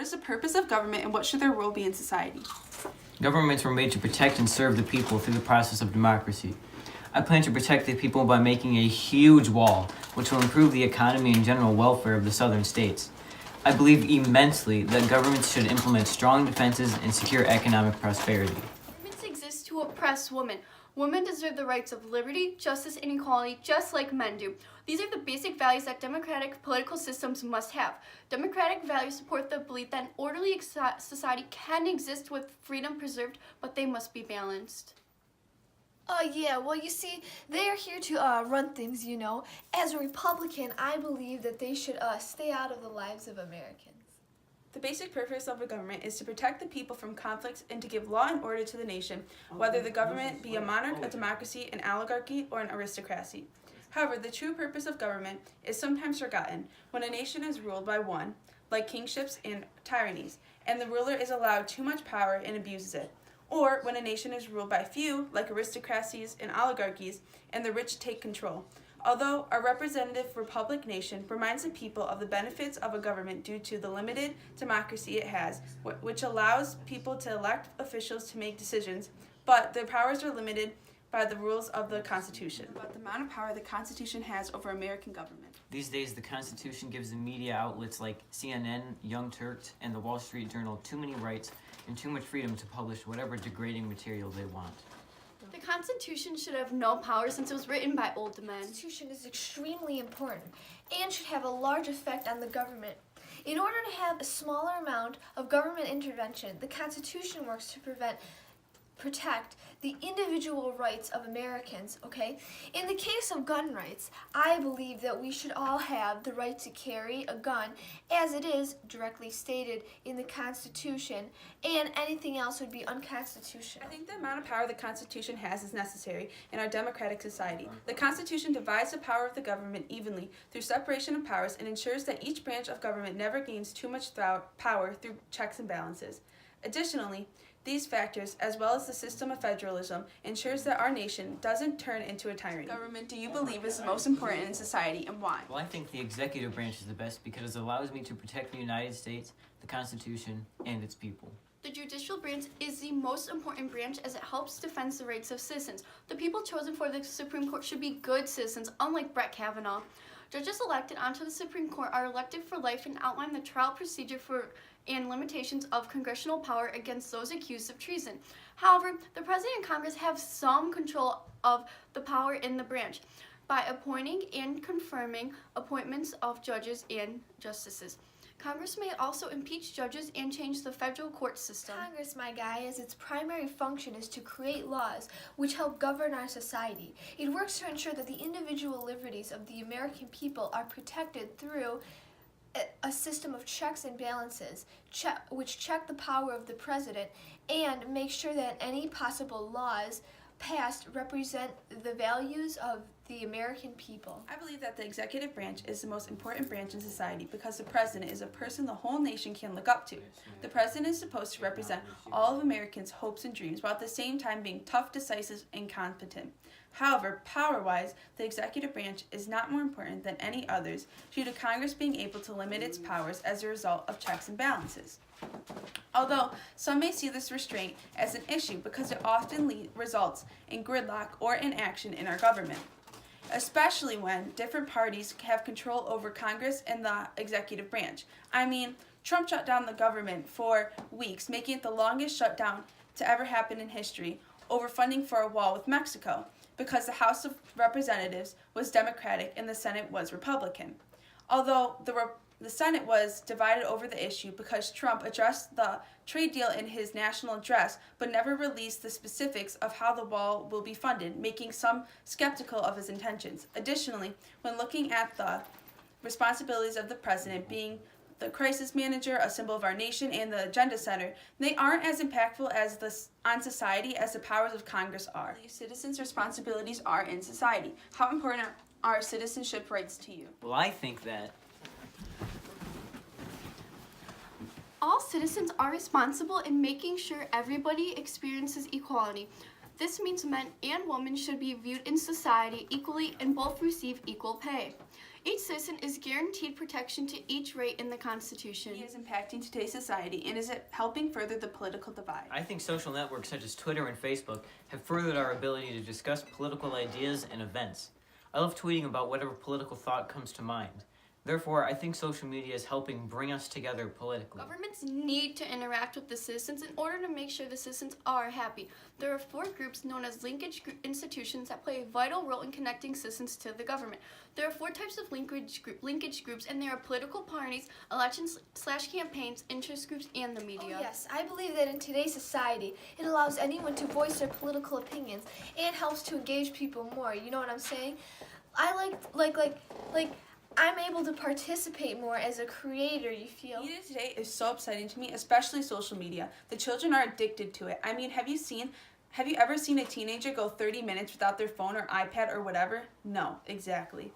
What is the purpose of government and what should their role be in society? Governments were made to protect and serve the people through the process of democracy. I plan to protect the people by making a huge wall, which will improve the economy and general welfare of the southern states. I believe immensely that governments should implement strong defenses and secure economic prosperity. Governments exist to oppress women. Women deserve the rights of liberty, justice, and equality just like men do. These are the basic values that democratic political systems must have. Democratic values support the belief that an orderly society can exist with freedom preserved, but they must be balanced. Yeah, well, you see, they are here to run things, you know. As a Republican, I believe that they should stay out of the lives of Americans. The basic purpose of a government is to protect the people from conflicts and to give law and order to the nation, whether the government be a monarch, a democracy, an oligarchy, or an aristocracy. However, the true purpose of government is sometimes forgotten when a nation is ruled by one, like kingships and tyrannies, and the ruler is allowed too much power and abuses it. Or when a nation is ruled by few, like aristocracies and oligarchies, and the rich take control. Although our representative republic nation reminds the people of the benefits of a government due to the limited democracy it has, which allows people to elect officials to make decisions, but their powers are limited by the rules of the Constitution. About the amount of power the Constitution has over American government. These days, the Constitution gives the media outlets like CNN, Young Turks, and the Wall Street Journal too many rights and too much freedom to publish whatever degrading material they want. The Constitution should have no power since it was written by old men. The Constitution is extremely important and should have a large effect on the government. In order to have a smaller amount of government intervention, the Constitution works to protect the individual rights of Americans, okay? In the case of gun rights, I believe that we should all have the right to carry a gun as it is directly stated in the Constitution, and anything else would be unconstitutional. I think the amount of power the Constitution has is necessary in our democratic society. The Constitution divides the power of the government evenly through separation of powers and ensures that each branch of government never gains too much power through checks and balances. Additionally, these factors, as well as the system of federalism, ensures that our nation doesn't turn into a tyranny. Government, do you believe, is the most important in society, and why? Well, I think the executive branch is the best because it allows me to protect the United States, the Constitution, and its people. The judicial branch is the most important branch as it helps defend the rights of citizens. The people chosen for the Supreme Court should be good citizens, unlike Brett Kavanaugh. Judges elected onto the Supreme Court are elected for life and outline the trial procedure and limitations of congressional power against those accused of treason. However, the President and Congress have some control of the power in the branch by appointing and confirming appointments of judges and justices. Congress may also impeach judges and change the federal court system. Congress, my guy, as its primary function is to create laws which help govern our society. It works to ensure that the individual liberties of the American people are protected through a system of checks and balances which check the power of the president and make sure that any possible laws passed represent the values of the American people. I believe that the executive branch is the most important branch in society because the president is a person the whole nation can look up to. The president is supposed to represent all of Americans' hopes and dreams while at the same time being tough, decisive, and competent. However, power-wise, the executive branch is not more important than any others due to Congress being able to limit its powers as a result of checks and balances. Although some may see this restraint as an issue because it often results in gridlock or inaction in our government, especially when different parties have control over Congress and the executive branch. I mean, Trump shut down the government for weeks, making it the longest shutdown to ever happen in history over funding for a wall with Mexico, because the House of Representatives was Democratic and the Senate was Republican. Although the Senate was divided over the issue because Trump addressed the trade deal in his national address but never released the specifics of how the wall will be funded, making some skeptical of his intentions. Additionally, when looking at the responsibilities of the president being the crisis manager, a symbol of our nation, and the agenda setter, they aren't as impactful on society as the powers of Congress are. Citizens' responsibilities are in society. How important are citizenship rights to you? Well, I think that all citizens are responsible in making sure everybody experiences equality. This means men and women should be viewed in society equally and both receive equal pay. Each citizen is guaranteed protection to each right in the Constitution. Media is impacting today's society and is it helping further the political divide? I think social networks such as Twitter and Facebook have furthered our ability to discuss political ideas and events. I love tweeting about whatever political thought comes to mind. Therefore, I think social media is helping bring us together politically. Governments need to interact with the citizens in order to make sure the citizens are happy. There are 4 groups known as linkage institutions that play a vital role in connecting citizens to the government. There are 4 types of linkage groups, and they are political parties, elections/campaigns, interest groups, and the media. Oh, yes, I believe that in today's society, it allows anyone to voice their political opinions and helps to engage people more. You know what I'm saying? I like I'm able to participate more as a creator, you feel? Media today is so upsetting to me, especially social media. The children are addicted to it. I mean, have you ever seen a teenager go 30 minutes without their phone or iPad or whatever? No, exactly.